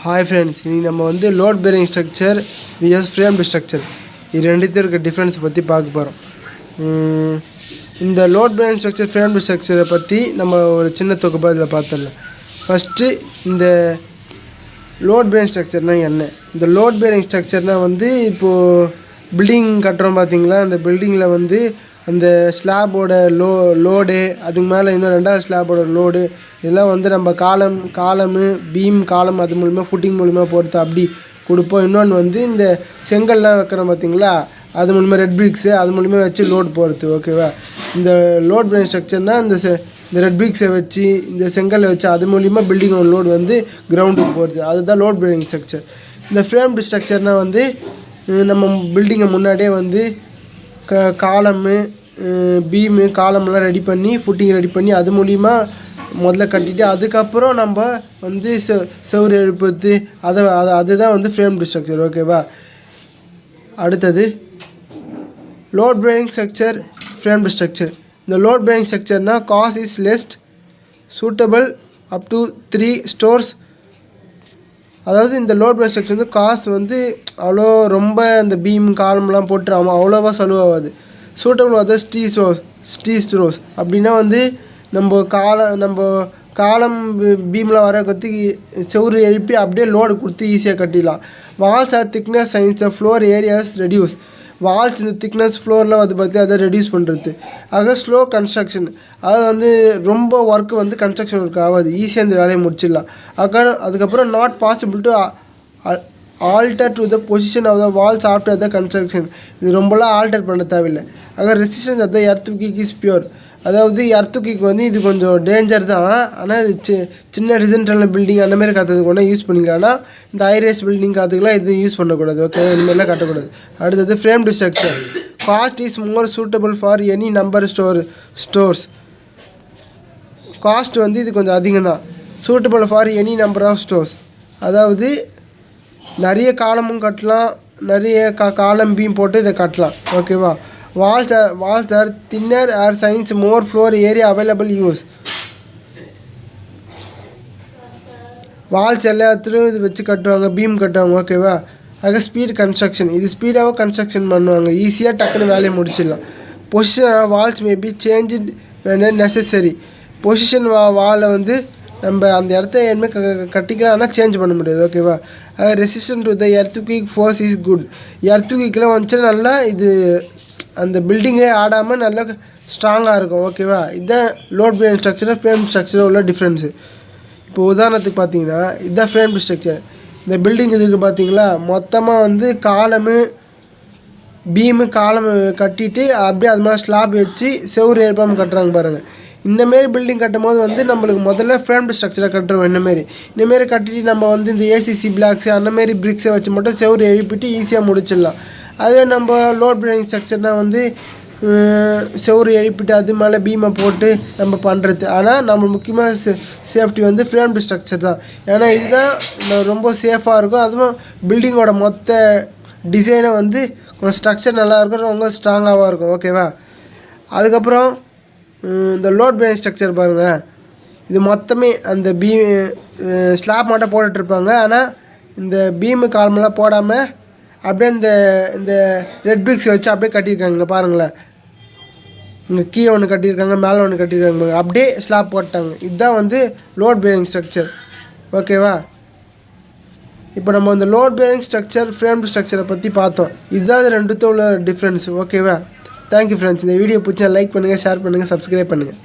Hi friends, இன்றைக்கி நம்ம வந்து load bearing structure vs framed structure இது ரெண்டுத்தையும் இருக்க டிஃப்ரென்ஸை பற்றி பார்க்க போகிறோம். இந்த லோட் பேரிங் ஸ்ட்ரக்சர் ஃப்ரேம்டு ஸ்ட்ரக்சரை பற்றி நம்ம ஒரு சின்ன தொகுப்பாக இதில் பார்த்துடலாம். ஃபஸ்ட்டு இந்த லோட் பேரிங் ஸ்ட்ரக்சர்னால் என்ன? இந்த லோட் பேரிங் ஸ்ட்ரக்சர்னால் வந்து இப்போது பில்டிங் கட்டுறோம் பார்த்தீங்களா, அந்த பில்டிங்கில் வந்து அந்த ஸ்லாபோட லோடு, அதுக்கு மேலே இன்னும் ரெண்டாவது ஸ்லாபோட லோடு, இதெல்லாம் வந்து நம்ம காலமு பீம் காலம் அது மூலிமா ஃபுட்டிங் மூலிமா போட்டு அப்படி கொடுப்போம். இன்னொன்று வந்து இந்த செங்கல்லாம் வைக்கிறோம் பார்த்தீங்களா, அது மூலிமா ரெட் பிரிக்ஸு அது மூலிமா வச்சு லோடு போகிறது. ஓகேவா? இந்த லோட் பேரிங் ஸ்ட்ரக்சர்னால் இந்த ரெட் பிரிக்ஸை வச்சு இந்த செங்கலை வச்சு அது மூலிமா பில்டிங் லோடு வந்து கிரவுண்டுக்கு போகிறது, அதுதான் லோட் பேரிங் ஸ்ட்ரக்சர். இந்த ஃப்ரேம்டு ஸ்ட்ரக்சர்னால் வந்து நம்ம பில்டிங்கை முன்னாடியே வந்து காலமு பீமு காலம்லாம் ரெடி பண்ணி ஃபுட்டிங் ரெடி பண்ணி அது மூலிமா முதல்ல கட்டிட்டு அதுக்கப்புறம் நம்ம வந்து செவுறு எழுப்புறது அதுதான் வந்து ஃப்ரேம்டு ஸ்ட்ரக்சர். ஓகேவா? அடுத்தது load bearing structure framed structure. இந்த லோட் பேரிங் ஸ்ட்ரக்சர்னால் cause is least suitable up to 3 storeys. அதாவது இந்த லோட் பேரிங் ஸ்ட்ரக்சர் வந்து காசு வந்து அவ்வளோ ரொம்ப இந்த பீம் காலம்லாம் போட்டு அவ்வளோவா செலவாகாது. சூட்டபிள் வந்து ஸ்டீஸ் அப்படின்னா வந்து நம்ம காலம் பீமில் வர கற்றி செவுறு எழுப்பி அப்படியே லோடு கொடுத்து ஈஸியாக கட்டிடலாம். Walls are thickness since floor areas reduce. Walls இந்த திக்னஸ் ஃப்ளோரில் வந்து பார்த்து அதை ரெடியூஸ் பண்ணுறது. ஆக ஸ்லோ கன்ஸ்ட்ரக்ஷன், அதாவது வந்து ரொம்ப ஒர்க்கு வந்து கன்ஸ்ட்ரக்ஷன் ஒர்க் ஆகாது, ஈஸியாக இந்த வேலையை முடிச்சிடலாம். அதுக்கப்புறம் not possible to alter to the position of the walls after the construction. இது ரொம்பலாம் ஆல்டர் பண்ண தேவையில்லை. Resistance of the earthquake is poor. அதாவது எர்த்குவிக் வந்து இது கொஞ்சம் டேஞ்சர் தான், ஆனால் இது சின்ன ரிசன்டல் பில்டிங் அந்த மாதிரி கற்றுறதுக்கு ஒன்றா யூஸ் பண்ணிக்கலாம். ஆனால் இந்த ஹைரேஸ் பில்டிங் கற்றுக்கலாம் இது யூஸ் பண்ணக்கூடாது. ஓகே, இந்தமாதிரிலாம் கட்டக்கூடாது. அடுத்தது framed structure. Cost is more suitable for any number stores. Cost வந்து இது கொஞ்சம் அதிகம் தான். Suitable for any number of stores, அதாவது நிறைய காலமும் கட்டலாம், நிறைய காலம் பீம் போட்டு இதை கட்டலாம். ஓகேவா? Walls are thinner are since more floor area available use. Walls எல்லாத்துலேயும் இது வச்சு கட்டுவாங்க, பீம் கட்டுவாங்க. ஓகேவா? ஸ்பீட் கன்ஸ்ட்ரக்ஷன், இது ஸ்பீடாகவும் கன்ஸ்ட்ரக்ஷன் பண்ணுவாங்க, ஈஸியாக டக்குன்னு வேலையை முடிச்சிடலாம். Position walls may be change necessary. Position வாலை வந்து நம்ம அந்த இடத்த எதுவுமே கட்டிக்கலாம், ஆனால் சேஞ்ச் பண்ண முடியாது. ஓகேவா? Resistant to the earthquake force is good. எர்த்குவிக்லாம் வந்துச்சுன்னா நல்லா இது அந்த பில்டிங்கே ஆடாமல் நல்லா ஸ்ட்ராங்காக இருக்கும். ஓகேவா? இதுதான் load bearing structure frame structure உள்ள டிஃப்ரென்ஸு. இப்போ உதாரணத்துக்கு பார்த்தீங்கன்னா இதுதான் ஃப்ரேம் ஸ்ட்ரக்சர். இந்த பில்டிங் இதுக்கு பார்த்தீங்களா, மொத்தமாக வந்து காலமு பீமு காலமு கட்டிட்டு அப்படியே அது மாதிரி ஸ்லாப் வச்சு செவுறு ஏற்பாமல் கட்டுறாங்க பாருங்கள். இந்தமாரி பில்டிங் கட்டும் போது வந்து நம்மளுக்கு முதல்ல ஃப்ரேம்டு ஸ்ட்ரக்சரை கட்டுறோம். இந்தமாரி கட்டிட்டு நம்ம வந்து இந்த ஏசிசி பிளாக்ஸு அந்தமாரி பிரிக்ஸை வச்சு மட்டும் செவுறு எழுப்பிட்டு ஈஸியாக முடிச்சிடலாம். அதே நம்ம லோட் பேரிங் ஸ்ட்ரக்சர்னால் வந்து செவுறு எழுப்பிட்டு அது மேலே பீமை போட்டு நம்ம பண்ணுறது. ஆனால் நம்ம முக்கியமாக சேஃப்டி வந்து ஃப்ரேம்டு ஸ்ட்ரக்சர் தான். ஏன்னா இதுதான் ரொம்ப சேஃபாக இருக்கும். அதுவும் பில்டிங்கோட மொத்த டிசைனை வந்து கொஞ்சம் ஸ்ட்ரக்சர் நல்லாயிருக்கும், ரொம்ப ஸ்ட்ராங்காகவும் இருக்கும். ஓகேவா? அதுக்கப்புறம் இந்த லோட் பேரிங் ஸ்ட்ரக்சர் பாருங்களேன், இது மொத்தமே அந்த ஸ்லாப் மட்டும் போட்டுட்ருப்பாங்க. ஆனால் இந்த பீமு காலமெல்லாம் போடாமல் அப்படியே இந்த ரெட் பிரிக்ஸ் வச்சு அப்படியே கட்டியிருக்காங்க. இங்கே பாருங்களேன், இங்கே கீழே ஒன்று கட்டியிருக்காங்க, மேலே ஒன்று கட்டியிருக்காங்க, அப்படியே ஸ்லாப் போட்டாங்க. இதுதான் வந்து லோட் பேரிங் ஸ்ட்ரக்சர். ஓகேவா? இப்போ நம்ம இந்த லோட் பேரிங் ஸ்ட்ரக்சர் ஃப்ரேம்டு ஸ்ட்ரக்சரை பற்றி பார்த்தோம். இதுதான் ரெண்டுத்தும் உள்ள டிஃப்ரென்ஸ். ஓகேவா? Thank you friends. இந்த வீடியோ பிடிச்சா லைக் பண்ணுங்கள், ஷேர் பண்ணுங்கள், சப்ஸ்கிரைப் பண்ணுங்கள்.